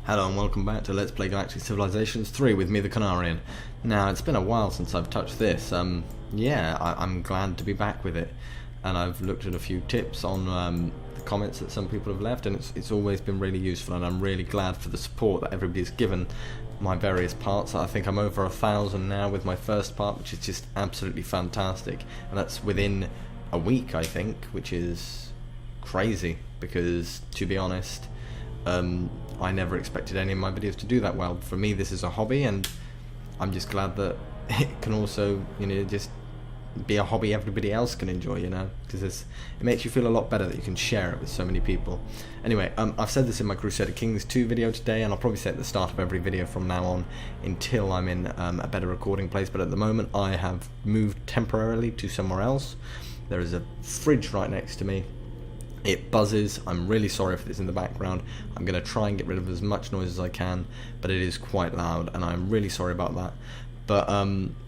Hello and welcome back to Let's Play Galactic Civilizations 3 with me, the Kunarian. Now, it's been a while since I've touched this. I'm glad to be back with it. And I've looked at a few tips on the comments that some people have left, and it's always been really useful, and I'm really glad for the support that everybody's given my various parts. I think I'm over 1,000 now with my first part, which is just absolutely fantastic. And that's within a week, I think, which is crazy, because, to be honest, I never expected any of my videos to do that well. For me, this is a hobby, and I'm just glad that it can also, just be a hobby everybody else can enjoy, because it makes you feel a lot better that you can share it with so many people. Anyway, I've said this in my Crusader Kings 2 video today, and I'll probably say it at the start of every video from now on until I'm in a better recording place, but at the moment I have moved temporarily to somewhere else. There is a fridge right next to me. It buzzes. I'm really sorry if it's in the background. I'm going to try and get rid of as much noise as I can, but it is quite loud, and I'm really sorry about that. But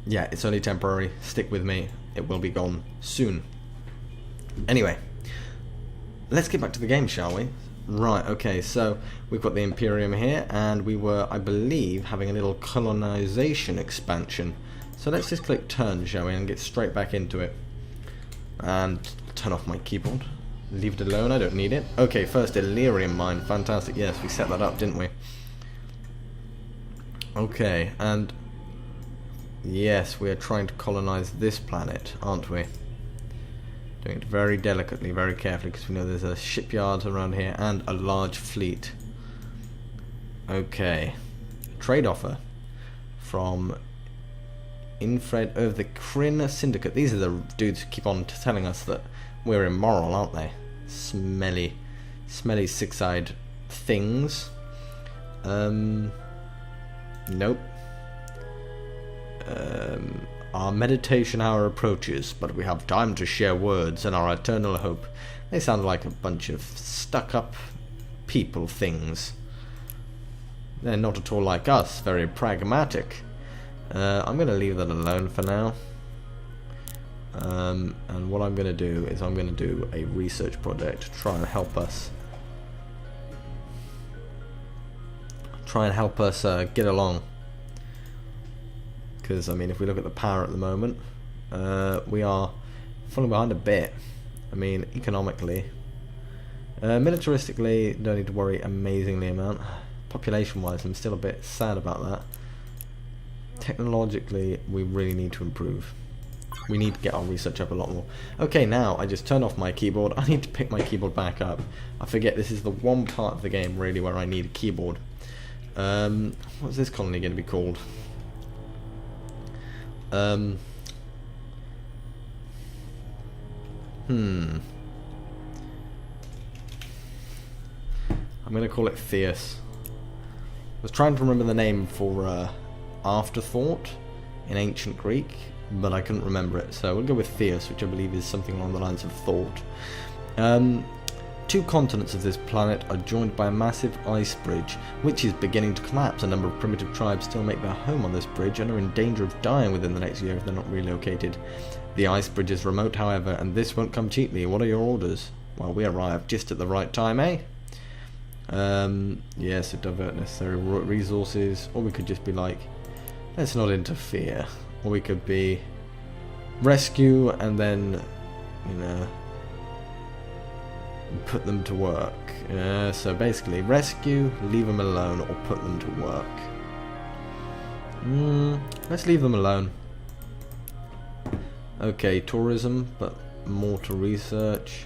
yeah, it's only temporary. Stick with me. It will be gone soon. Anyway, let's get back to the game, shall we? Right, okay, so we've got the Imperium here, and we were, I believe, having a little colonization expansion. So let's just click turn, shall we, and get straight back into it. And turn off my keyboard. Leave it alone, I don't need it. Okay, first Illyrium mine, fantastic. Yes, we set that up, didn't we? Okay, and yes, we are trying to colonize this planet, aren't we? Doing it very delicately, very carefully, because we know there's a shipyard around here and a large fleet. Okay, trade offer from Infred of the Kryn Syndicate. These are the dudes who keep on telling us that we're immoral, aren't they? Smelly six-eyed things. Nope. Our meditation hour approaches, but we have time to share words and our eternal hope. They sound like a bunch of stuck-up people things. They're not at all like us, very pragmatic. I'm going to leave that alone for now. And what I'm going to do is I'm going to do a research project to try and help us get along. Because, I mean, if we look at the power at the moment, we are falling behind a bit. I mean, economically. Militaristically, don't need to worry amazingly amount. Population-wise, I'm still a bit sad about that. Technologically, we really need to improve. We need to get our research up a lot more. Okay, now I just turned off my keyboard. I need to pick my keyboard back up. I forget this is the one part of the game really where I need a keyboard. What's this colony going to be called? I'm going to call it Theus. I was trying to remember the name for Afterthought in ancient Greek, but I couldn't remember it, so we'll go with Theus, which I believe is something along the lines of thought. Two continents of this planet are joined by a massive ice bridge, which is beginning to collapse. A number of primitive tribes still make their home on this bridge and are in danger of dying within the next year if they're not relocated. The ice bridge is remote, however, and this won't come cheaply. What are your orders? Well, we arrived just at the right time, eh? Yeah, so divert necessary resources, or we could just be like, let's not interfere. Or we could be rescue and then, put them to work. So basically, rescue, leave them alone, or put them to work. Let's leave them alone. Okay, tourism, but more to research.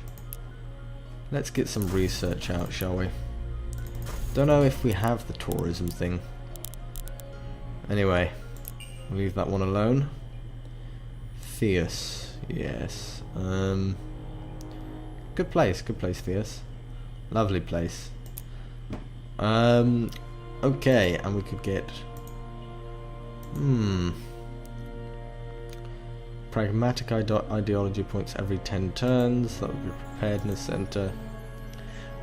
Let's get some research out, shall we? Don't know if we have the tourism thing. Anyway, we'll leave that one alone. Theus, yes. Good place, Theus. Lovely place. Okay, and we could get pragmatic ideology points every 10 turns. That would be preparedness center.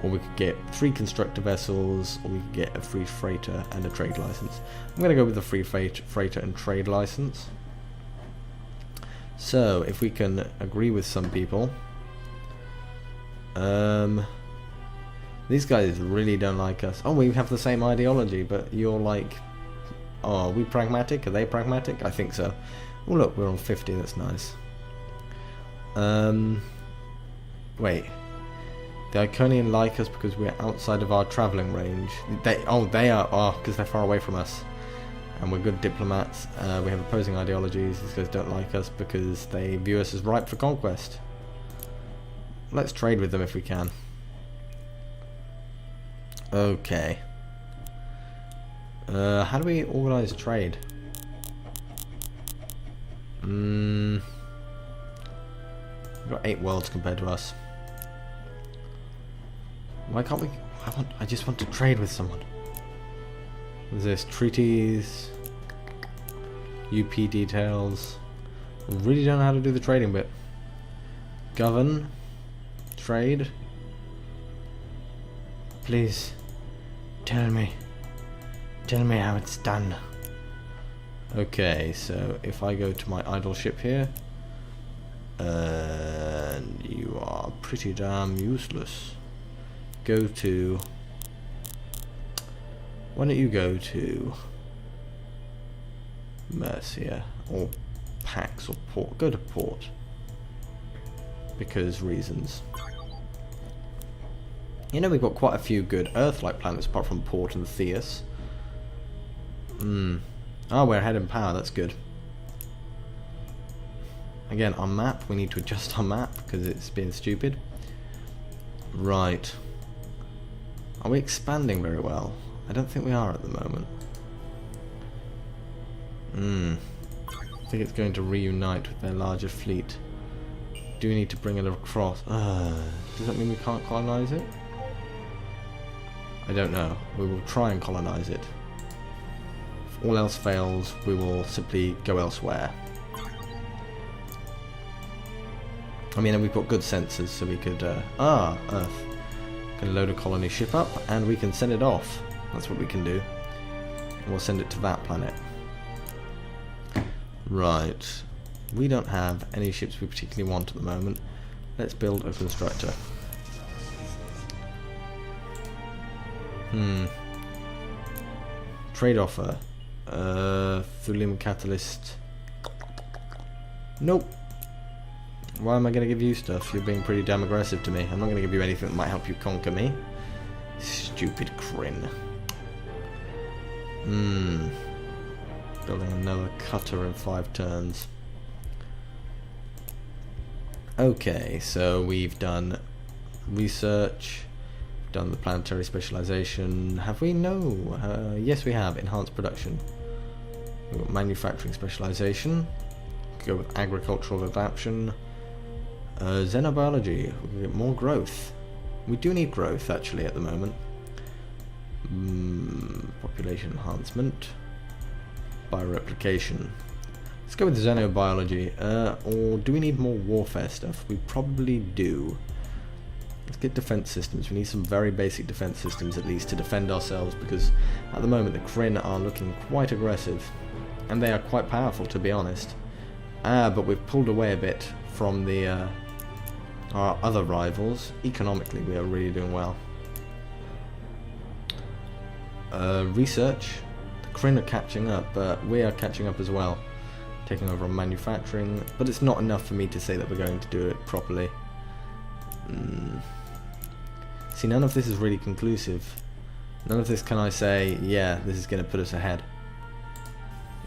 Or we could get 3 constructor vessels, or we could get a free freighter and a trade license. I'm going to go with the free freighter and trade license. So, if we can agree with some people, These guys really don't like us. Oh, we have the same ideology, but you're like... Oh, are we pragmatic? Are they pragmatic? I think so. Oh look, we're on 50, that's nice. Wait. The Iconian like us because we're outside of our travelling range. They are, because they're far away from us. And we're good diplomats. We have opposing ideologies. These guys don't like us because they view us as ripe for conquest. Let's trade with them if we can. Okay. How do we organise trade? We've got 8 worlds compared to us. Why can't we? I just want to trade with someone. What's this? Treaties, UP details. I really don't know how to do the trading bit. Govern, trade. Please, tell me how it's done. Okay, so if I go to my idle ship here, and you are pretty damn useless. Go to... Why don't you go to Mercia or Pax or Port? Go to Port. Because reasons. You know, we've got quite a few good Earth-like planets apart from Port and Theus. Oh, we're ahead in power, that's good. Again, our map, we need to adjust our map because it's been stupid. Right. Are we expanding very well? I don't think we are at the moment. I think it's going to reunite with their larger fleet. Do we need to bring it across? Does that mean we can't colonize it? I don't know. We will try and colonize it. If all else fails, we will simply go elsewhere. I mean, we've got good sensors, so we could... Earth. Can load a colony ship up, and we can send it off. That's what we can do. And we'll send it to that planet. Right. We don't have any ships we particularly want at the moment. Let's build a constructor. Trade offer. Thulium catalyst. Nope. Why am I going to give you stuff? You're being pretty damn aggressive to me. I'm not going to give you anything that might help you conquer me. Stupid Kryn. Building another cutter in 5 turns. Okay, so we've done research, done the planetary specialization. Have we? No. Yes, we have. Enhanced production. We've got manufacturing specialization. Go with agricultural adaptation. Xenobiology. We can get more growth. We do need growth, actually, at the moment. Population enhancement. Bioreplication. Let's go with xenobiology. Or do we need more warfare stuff? We probably do. Let's get defense systems. We need some very basic defense systems, at least, to defend ourselves, because at the moment the Kryn are looking quite aggressive. And they are quite powerful, to be honest. But we've pulled away a bit from the our other rivals. Economically, we are really doing well. Research. The Kryn are catching up, but we are catching up as well. Taking over on manufacturing, but it's not enough for me to say that we're going to do it properly. See, none of this is really conclusive. None of this can I say, yeah, this is going to put us ahead.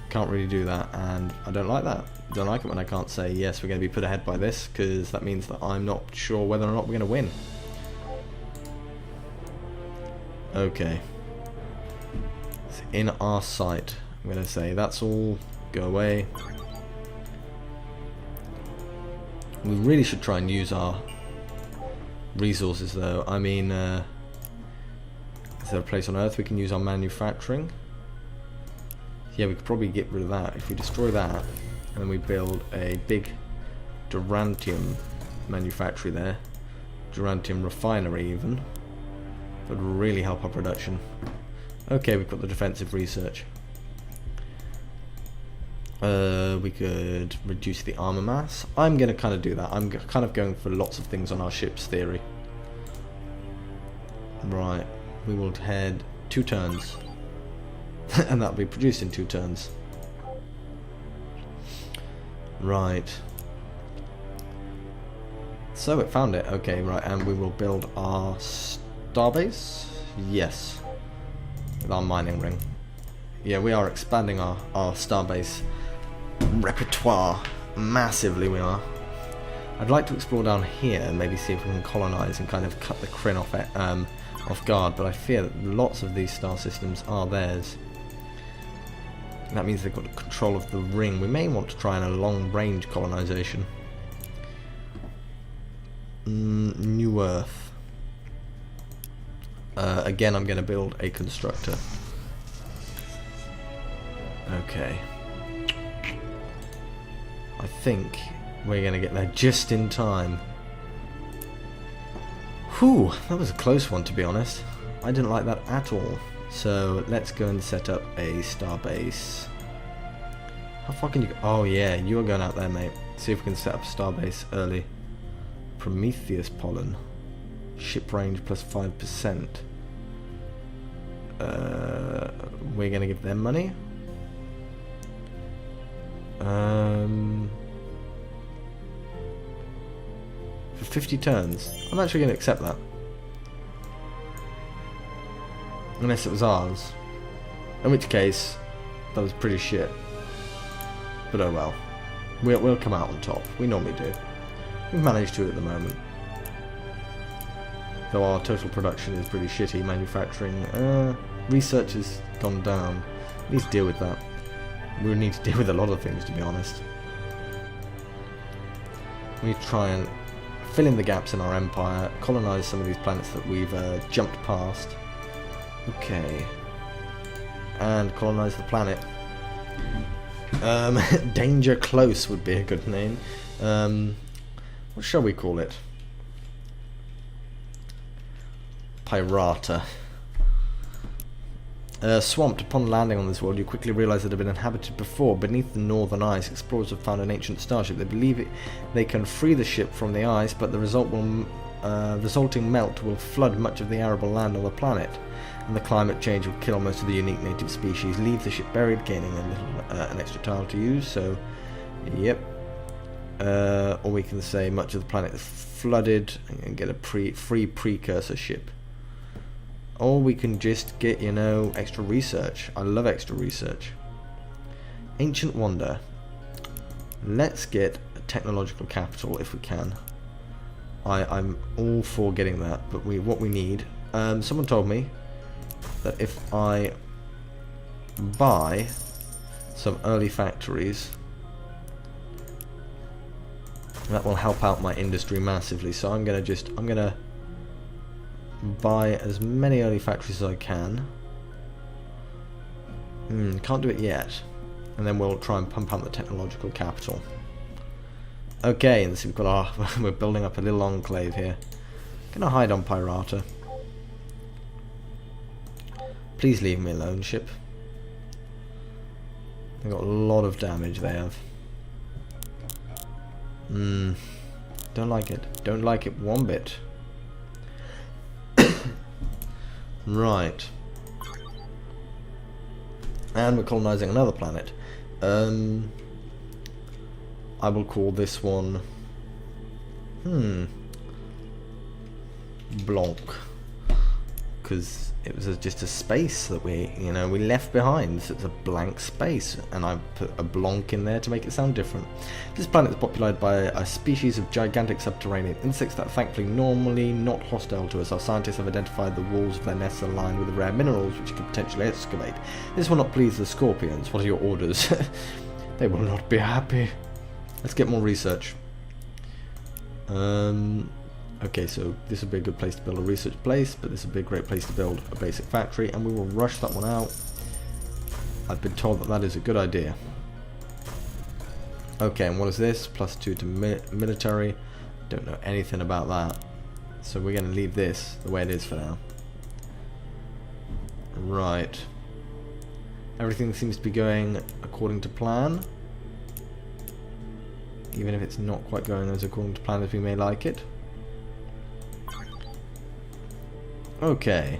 Can't really do that, and I don't like that. Don't like it when I can't say, yes, we're going to be put ahead by this, because that means that I'm not sure whether or not we're going to win. Okay. It's in our sight. I'm going to say, that's all. Go away. We really should try and use our resources, though. I mean, is there a place on Earth we can use our manufacturing? Yeah, we could probably get rid of that. If we destroy that, and then we build a big Durantium manufactory there, Durantium refinery even, that would really help our production. Okay, we've got the defensive research. We could reduce the armor mass. I'm going to kind of do that. I'm kind of going for lots of things on our ship's theory. Right, we will head 2 turns. And that'll be produced in 2 turns. Right. So it found it. Okay, right, and we will build our starbase? Yes. With our mining ring. Yeah, we are expanding our starbase repertoire. Massively we are. I'd like to explore down here and maybe see if we can colonize and kind of cut the Kryn off guard, but I fear that lots of these star systems are theirs. That means they've got control of the ring. We may want to try a long-range colonization. New Earth. Again, I'm going to build a constructor. Okay. I think we're going to get there just in time. Whew, that was a close one, to be honest. I didn't like that at all. So let's go and set up a starbase. How far can you go? Oh yeah, you are going out there, mate. See if we can set up a starbase early. Prometheus pollen. Ship range plus 5%. We're going to give them money. For 50 turns. I'm actually going to accept that. Unless it was ours. In which case, that was pretty shit. But oh well. We'll come out on top. We normally do. We've managed to at the moment. Though our total production is pretty shitty. Manufacturing, research has gone down. We need to deal with that. We need to deal with a lot of things, to be honest. We need to try and fill in the gaps in our empire, colonize some of these planets that we've jumped past. Okay. And colonize the planet. Danger Close would be a good name. What shall we call it? Pirata. Swamped. Upon landing on this world, you quickly realize that it had been inhabited before. Beneath the northern ice, explorers have found an ancient starship. They believe they can free the ship from the ice, but the resulting melt will flood much of the arable land on the planet, and the climate change will kill most of the unique native species. Leave the ship buried, gaining an extra tile to use. So, yep. Or we can say much of the planet is flooded and get a free precursor ship. Or we can just get, you know, extra research. I love extra research. Ancient Wonder. Let's get a technological capital if we can. I'm all for getting that, but what we need... someone told me that if I buy some early factories, that will help out my industry massively. So I'm gonna buy as many early factories as I can. Can't do it yet. And then we'll try and pump out the technological capital. Okay, and so we've got our we're building up a little enclave here. Gonna hide on Pirata. Please leave me alone, ship. They got a lot of damage they have. Don't like it. Don't like it one bit. Right. And we're colonizing another planet. I will call this one Blanc, because it was just a space that we left behind. So it's a blank space, and I put a Blanc in there to make it sound different. This planet is populated by a species of gigantic subterranean insects that are thankfully normally not hostile to us. Our scientists have identified the walls of their nests are lined with rare minerals which could potentially excavate. This will not please the scorpions. What are your orders? They will not be happy. Let's get more research. Okay, so this would be a good place to build a research place, but this would be a great place to build a basic factory, and we will rush that one out. I've been told that that is a good idea. Okay, and what is this? +2 to military. Don't know anything about that. So we're going to leave this the way it is for now. Right. Everything seems to be going according to plan. Even if it's not quite going as according to plan as we may like it. Okay.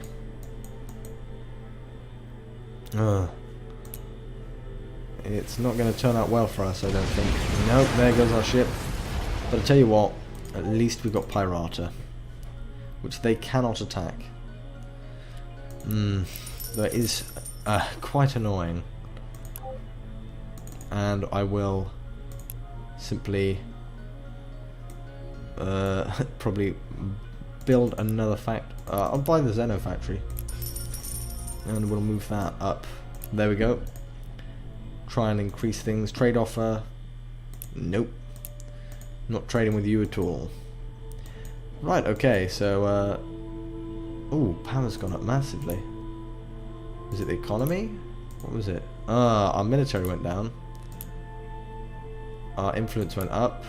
It's not going to turn out well for us, I don't think. Nope, there goes our ship. But I tell you what, at least we got Pirata, which they cannot attack. That is quite annoying. And I will simply probably build another I'll buy the Xeno factory. And we'll move that up. There we go. Try and increase things. Trade offer. Nope. Not trading with you at all. Right, okay, so ooh, power's gone up massively. Was it the economy? What was it? Our military went down. Our influence went up.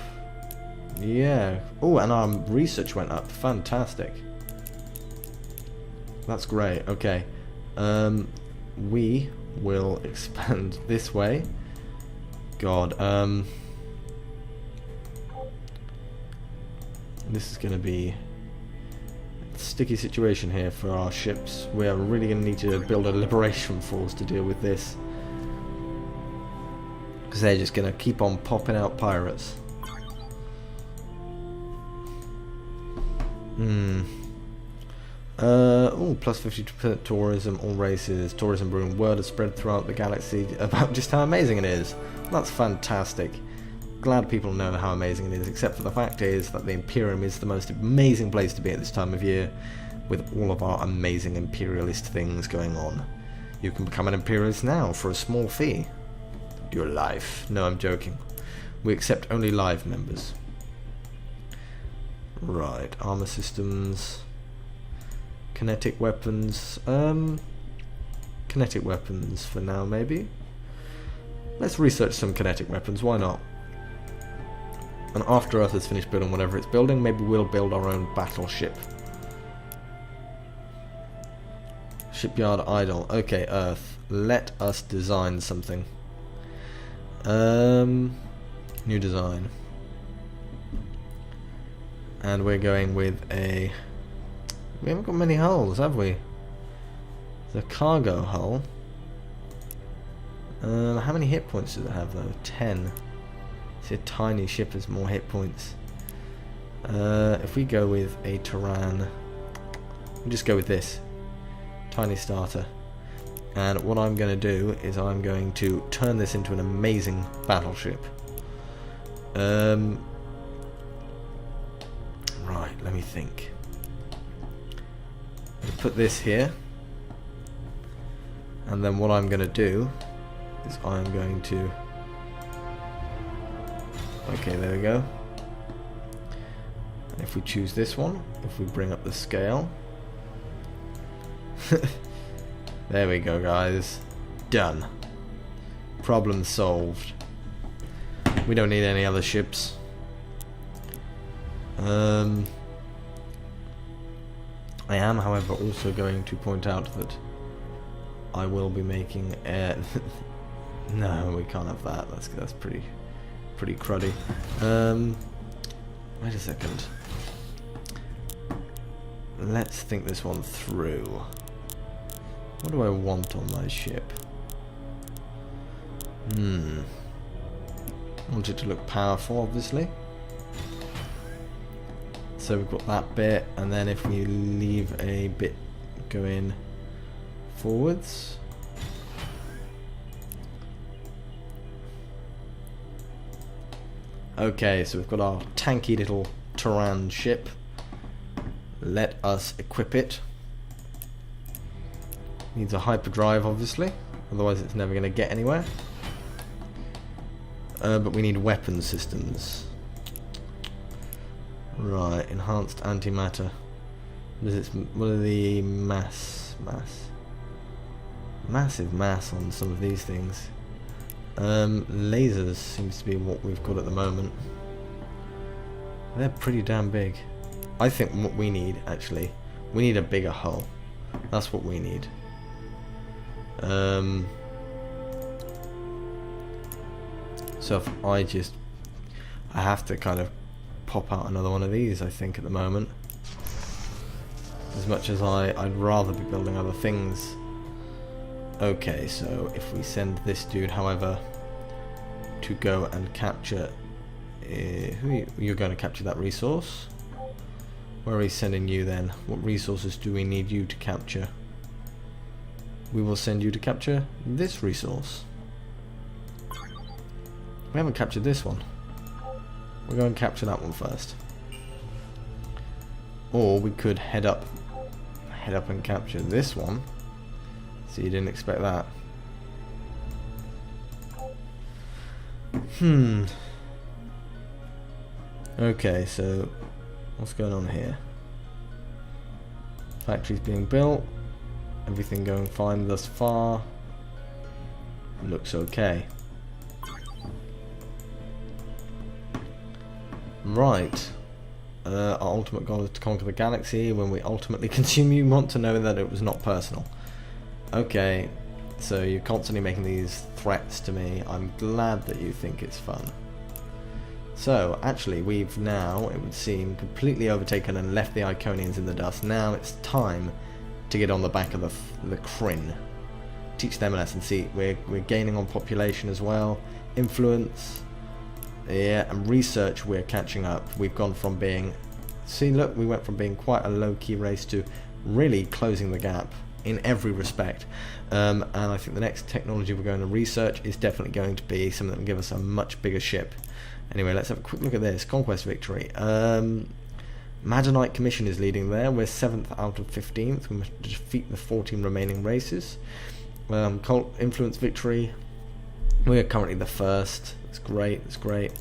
Yeah. Oh, and our research went up. Fantastic. That's great. Okay. We will expand this way. God. This is going to be a sticky situation here for our ships. We are really going to need to build a liberation force to deal with this. Because they're just going to keep on popping out pirates. Oh, plus 50% tourism, all races, tourism brewing. Word has spread throughout the galaxy about just how amazing it is. That's fantastic. Glad people know how amazing it is, except for the fact is that the Imperium is the most amazing place to be at this time of year, with all of our amazing imperialist things going on. You can become an imperialist now for a small fee. Your life. No, I'm joking. We accept only live members. Right, armor systems, kinetic weapons. Kinetic weapons for now, maybe. Let's research some kinetic weapons. Why not? And after Earth has finished building whatever it's building, maybe we'll build our own battleship. Shipyard idle. Okay, Earth. Let us design something. New design. And we're going with a... We haven't got many hulls, have we? The cargo hull. How many hit points does it have though? 10. It's a tiny ship has more hit points. If we go with a Terran, we'll just go with this. Tiny starter. And what I'm going to do is I'm going to turn this into an amazing battleship. Right, let me think. I'll put this here. And then what I'm going to do is I'm going to... Okay, there we go. And if we choose this one, if we bring up the scale... There we go, guys. Done. Problem solved. We don't need any other ships. I am, however, also going to point out that I will be making air... No, we can't have that. That's pretty cruddy. Wait a second. Let's think this one through. What do I want on my ship? I want it to look powerful, obviously. So we've got that bit, and then if we leave a bit going forwards. Okay, so we've got our tanky little Terran ship. Let us equip it. Needs a hyperdrive, obviously, otherwise it's never going to get anywhere. But we need weapon systems. Right, enhanced antimatter. What are the massive mass on some of these things. Lasers seems to be what we've got at the moment. They're pretty damn big. I think what we need, actually, we need a bigger hull. That's what we need. So if I have to kind of pop out another one of these, I think, at the moment. as much as I'd rather be building other things. Okay, so if we send this dude, however, to go and capture... you're going to capture that resource? Where are we sending you then? What resources do we need you to capture? We will send you to capture this resource. We haven't captured this one. We'll go and capture that one first. Or we could head up and capture this one. So you didn't expect that. Okay, so what's going on here? Factory's being built. Everything going fine thus far. Looks okay. Right. Our ultimate goal is to conquer the galaxy. When we ultimately consume you, want to know that it was not personal. Okay, so you're constantly making these threats to me. I'm glad that you think it's fun. So, actually, we've now, it would seem, completely overtaken and left the Iconians in the dust. Now it's time to get on the back of the Kryn. Teach them a lesson. See, we're gaining on population as well. Influence. Yeah, and research, we're catching up. We've gone from being... See, look, we went from being quite a low-key race to really closing the gap in every respect. And I think the next technology we're going to research is definitely going to be something that will give us a much bigger ship. Anyway, let's have a quick look at this. Conquest victory. Madanite Commission is leading there. We're 7th out of 15th. We must defeat the 14 remaining races. Cult Influence victory. We're currently the first. It's great. It's great.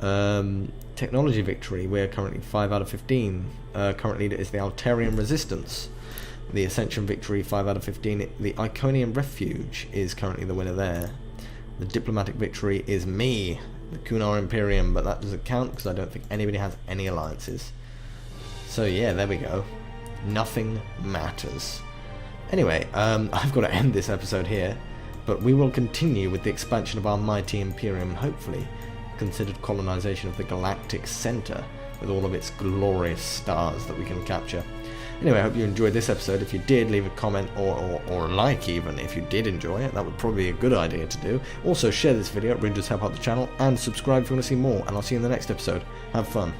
Technology victory. We're currently 5 out of 15. Current leader is the Altarian Resistance. The Ascension victory, 5 out of 15. The Iconian Refuge is currently the winner there. The Diplomatic victory is me, the Kunar Imperium, but that doesn't count because I don't think anybody has any alliances. So yeah, there we go. Nothing matters. Anyway, I've got to end this episode here, but we will continue with the expansion of our mighty Imperium and hopefully considered colonization of the Galactic Center with all of its glorious stars that we can capture. Anyway, I hope you enjoyed this episode. If you did, leave a comment or a like even if you did enjoy it. That would probably be a good idea to do. Also, share this video, it really does help out the channel, and subscribe if you want to see more, and I'll see you in the next episode. Have fun.